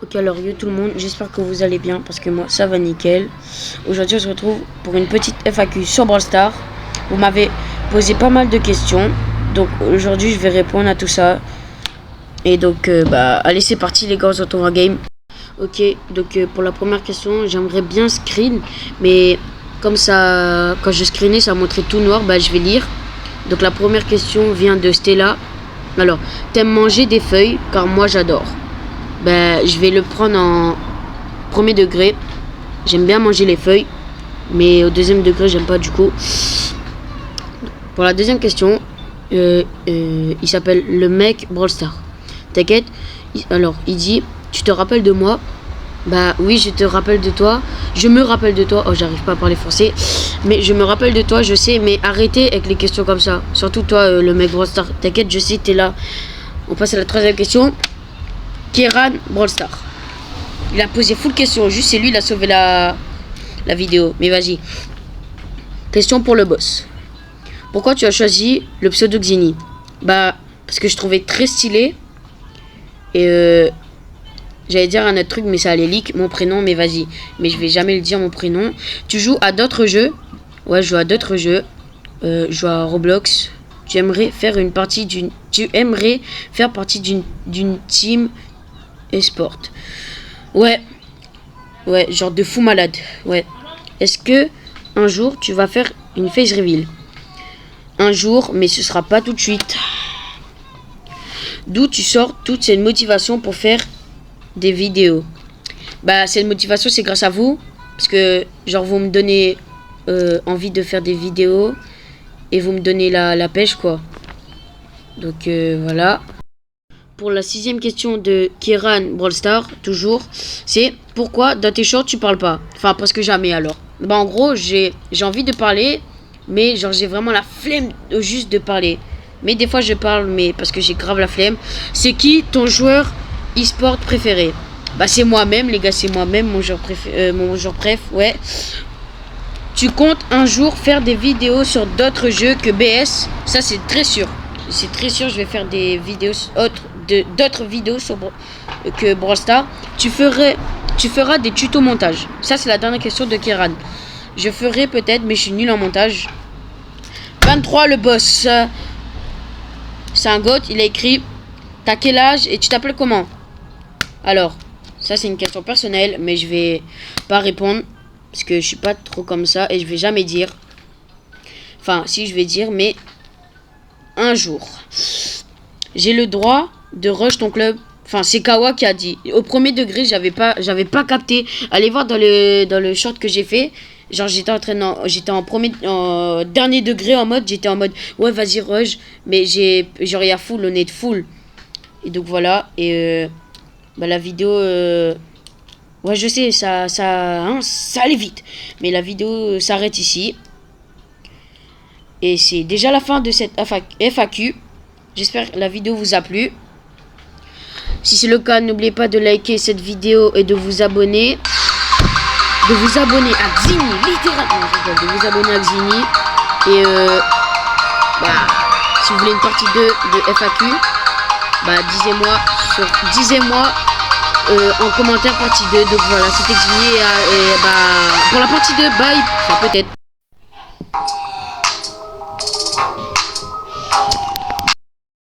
Ok, alors yo tout le monde, j'espère que vous allez bien parce que moi ça va nickel. Aujourd'hui on se retrouve pour une petite FAQ sur Brawl Stars. Vous m'avez posé pas mal de questions, donc aujourd'hui je vais répondre à tout ça. Et donc allez, c'est parti les gars, on se retrouve en game. Ok, donc pour la première question, j'aimerais bien screen, mais comme ça, quand je screenais ça montrait tout noir, je vais lire. Donc la première question vient de Stella. Alors, t'aimes manger des feuilles? Car moi j'adore. Je vais le prendre en premier degré. J'aime bien manger les feuilles, mais au deuxième degré j'aime pas du coup. Pour la deuxième question, il s'appelle le mec Brawl Stars. T'inquiète. Alors il dit, tu te rappelles de moi? Oui, je te rappelle de toi. Je me rappelle de toi. Oh, j'arrive pas à parler français, mais je me rappelle de toi, je sais. Mais arrêtez avec les questions comme ça. Surtout toi, le mec Brawl Stars. T'inquiète, je sais, t'es là. On passe à la troisième question. Kieran Brawl Stars. Il a posé full question. Juste c'est lui, il a sauvé la vidéo. Mais vas-y. Question pour le boss. Pourquoi tu as choisi le pseudo Xini? Parce que je trouvais très stylé. Et j'allais dire un autre truc, mais ça allait leak mon prénom. Mais vas-y. Mais je vais jamais le dire mon prénom. Tu joues à d'autres jeux? Ouais, je joue à d'autres jeux. Je joue à Roblox. Tu aimerais faire partie d'une team esport? Ouais, genre de fou malade. Ouais. Est-ce que un jour tu vas faire une face reveal? Un jour, mais ce sera pas tout de suite. D'où tu sors toute cette motivation pour faire des vidéos? Cette motivation, c'est grâce à vous, parce que genre vous me donnez envie de faire des vidéos et vous me donnez la pêche quoi. Donc voilà. Pour la sixième question de Kieran Brawl Stars, toujours, c'est pourquoi dans tes shorts tu parles pas? Enfin, presque jamais alors. En gros, j'ai envie de parler, mais genre j'ai vraiment la flemme juste de parler. Mais des fois je parle, mais parce que j'ai grave la flemme. C'est qui ton joueur e-sport préféré? C'est moi-même les gars, c'est moi-même mon joueur préf, ouais. Tu comptes un jour faire des vidéos sur d'autres jeux que BS? Ça c'est très sûr. C'est très sûr, je vais faire des vidéos d'autres vidéos que Brawl Stars. Tu feras des tutos montage. Ça c'est la dernière question de Kieran. Je ferai peut-être, mais je suis nul en montage. 23 le boss. C'est un goth, il a écrit t'as quel âge et tu t'appelles comment? Alors, ça c'est une question personnelle, mais je vais pas répondre parce que je suis pas trop comme ça et je vais jamais dire. Enfin, si je vais dire, mais un jour, j'ai le droit de rush ton club. Enfin, c'est Kawa qui a dit. Au premier degré, j'avais pas capté. Allez voir dans le short que j'ai fait. Genre, j'étais en dernier degré j'étais en mode, ouais, vas-y, rush. Mais il y a full, on est full. Et donc voilà. Et la vidéo, ouais, je sais, ça allait vite. Mais la vidéo s'arrête ici. Et c'est déjà la fin de cette FAQ. J'espère que la vidéo vous a plu. Si c'est le cas, n'oubliez pas de liker cette vidéo et de vous abonner. De vous abonner à Xini, littéralement. De vous abonner à Xini. Et si vous voulez une partie 2 de FAQ, disez-moi en commentaire partie 2. Donc voilà, c'était Xini. Et pour la partie 2, bye. Enfin, peut-être.